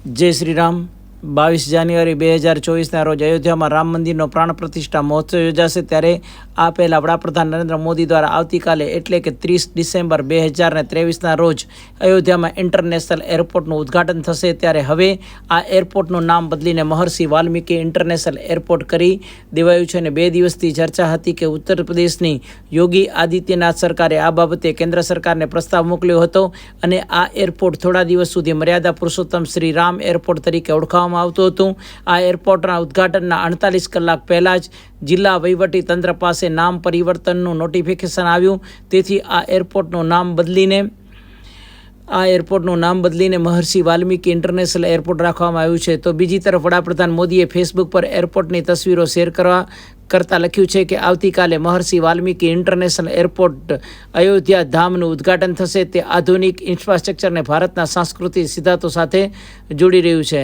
जय श्री राम। 22 જાન્યુઆરી 2024 રોજ અયોધ્યામાં રામ મંદિરનો પ્રાણ પ્રતિષ્ઠા મહોત્સવ યોજાશે। ત્યારે આ પહેલા વડાપ્રધાન નરેન્દ્ર મોદી દ્વારા આવતીકાલે એટલે કે 30 ડિસેમ્બર 2023 રોજ અયોધ્યામાં ઇન્ટરનેશનલ એરપોર્ટનું ઉદ્ઘાટન થશે। ત્યારે હવે આ એરપોર્ટનું નામ બદલીને મહર્ષિ વાલ્મીકી ઇન્ટરનેશનલ એરપોર્ટ કરી દેવાયું છે। અને 2 દિવસથી ચર્ચા હતી કે ઉત્તર પ્રદેશની યોગી આદિત્યનાથ સરકારે આ બાબતે કેન્દ્ર સરકારને પ્રસ્તાવ મોકલ્યો હતો અને આ એરપોર્ટ થોડા દિવસ સુધી મર્યાદા પુરુષોત્તમ શ્રી રામ એરપોર્ટ તરીકે ઓળખાવવામાં આવતું હતું। આ એરપોર્ટના ઉદ્ઘાટનના 48 કલાક પહેલાં જ જિલ્લા વહીવટી તંત્ર પાસે નામ પરિવર્તનનું નોટિફિકેશન આવ્યું। તેથી આ એરપોર્ટનું નામ બદલીને મહર્ષિ વાલ્મીકી ઇન્ટરનેશનલ એરપોર્ટ રાખવામાં આવ્યું છે। તો બીજી તરફ વડાપ્રધાન મોદીએ ફેસબુક પર એરપોર્ટની તસવીરો શેર કરતા લખ્યું છે કે આવતીકાલે મહર્ષિ વાલ્મીકી ઇન્ટરનેશનલ એરપોર્ટ અયોધ્યા ધામનું ઉદ્ઘાટન થશે। તે આધુનિક ઇન્ફ્રાસ્ટ્રક્ચરને ભારતના સાંસ્કૃતિક સિદ્ધાંતો સાથે જોડી રહ્યું છે।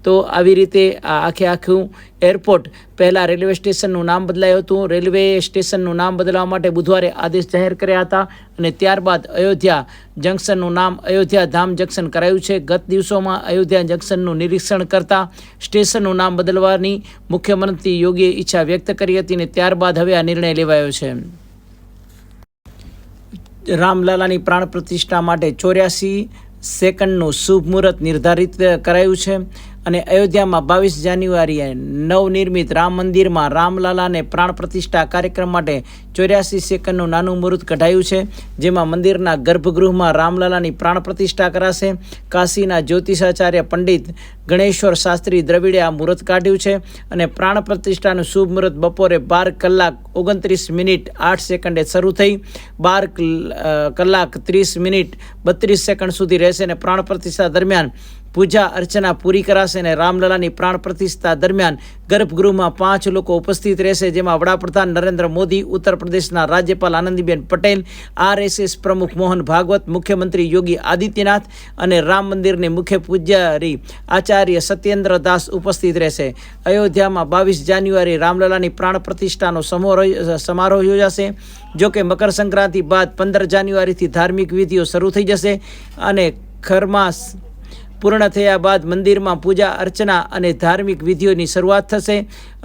તો આવી રીતે આ આખું એરપોર્ટ પહેલાં રેલવે સ્ટેશનનું નામ બદલાયું હતું। રેલવે સ્ટેશનનું નામ બદલવા માટે બુધવારે આદેશ જાહેર કર્યા હતા અને ત્યારબાદ અયોધ્યા જંકશનનું નામ અયોધ્યા ધામ જંકશન કરાયું છે। ગત દિવસોમાં અયોધ્યા જંકશનનું નિરીક્ષણ કરતા સ્ટેશનનું નામ બદલવાની મુખ્યમંત્રી યોગીએ ઈચ્છા વ્યક્ત કરી હતી અને ત્યારબાદ હવે આ નિર્ણય લેવાયો છે। રામલાલાની પ્રાણ પ્રતિષ્ઠા માટે 84 સેકન્ડનું શુભ મુહૂર્ત નિર્ધારિત કરાયું છે અને અયોધ્યામાં 22 જાન્યુઆરીએ નવનિર્મિત રામ મંદિરમાં રામલાલાને પ્રાણ પ્રતિષ્ઠા કાર્યક્રમ માટે 84 સેકન્ડનું નાનું મુહૂર્ત કઢાયું છે, જેમાં મંદિરના ગર્ભગૃહમાં રામલાલાની પ્રાણ પ્રતિષ્ઠા કરાશે। કાશીના જ્યોતિષાચાર્ય પંડિત ગણેશ્વર શાસ્ત્રી દ્રવિડે આ મુહૂર્ત કાઢ્યું છે અને પ્રાણ પ્રતિષ્ઠાનું શુભ મુહૂર્ત બપોરે 12 કલાક 29 મિનિટ 8 સેકન્ડે શરૂ થઈ 12 કલાક 30 મિનિટ 32 સેકન્ડ સુધી રહેશે અને પ્રાણ પ્રતિષ્ઠા દરમિયાન પૂજા અર્ચના પૂરી કરાશે અને રામલલાની પ્રાણ પ્રતિષ્ઠા દરમિયાન ગર્ભગૃહમાં 5 લોકો ઉપસ્થિત રહેશે, જેમાં વડાપ્રધાન નરેન્દ્ર મોદી, ઉત્તર પ્રદેશના રાજ્યપાલ આનંદીબેન પટેલ, RSS પ્રમુખ મોહન ભાગવત, મુખ્યમંત્રી યોગી આદિત્યનાથ અને રામ મંદિરની મુખ્ય પૂજારી આચાર્ય સત્યેન્દ્ર દાસ ઉપસ્થિત રહેશે। અયોધ્યામાં 22 જાન્યુઆરી રામલલાની પ્રાણ પ્રતિષ્ઠાનો સમારોહ યોજાશે। જોકે મકર સંક્રાંતિ બાદ 15 જાન્યુઆરીથી ધાર્મિક વિધિઓ શરૂ થઈ જશે અને ખરમાસ પૂર્ણ થયા બાદ મંદિરમાં પૂજા અર્ચના અને ધાર્મિક વિધિઓની શરૂઆત થશે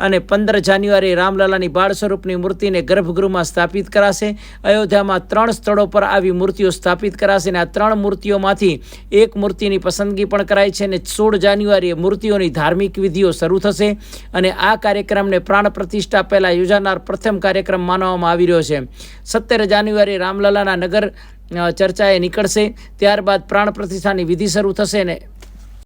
અને 15 જાન્યુઆરીએ રામલલાની બાળ સ્વરૂપની મૂર્તિને ગર્ભગૃહમાં સ્થાપિત કરાશે। અયોધ્યામાં 3 સ્થળો પર આવી મૂર્તિઓ સ્થાપિત કરાશે અને આ 3 મૂર્તિઓમાંથી એક મૂર્તિની પસંદગી પણ કરાઈ છે અને 16 જાન્યુઆરીએ મૂર્તિઓની ધાર્મિક વિધિઓ શરૂ થશે અને આ કાર્યક્રમને પ્રાણ પ્રતિષ્ઠા પહેલાં યોજાનાર પ્રથમ કાર્યક્રમ માનવામાં આવી રહ્યો છે। 17 જાન્યુઆરીએ રામલલાના નગર ચર્ચાએ નીકળશે, ત્યારબાદ પ્રાણ પ્રતિષ્ઠાની વિધિ શરૂ થશે ને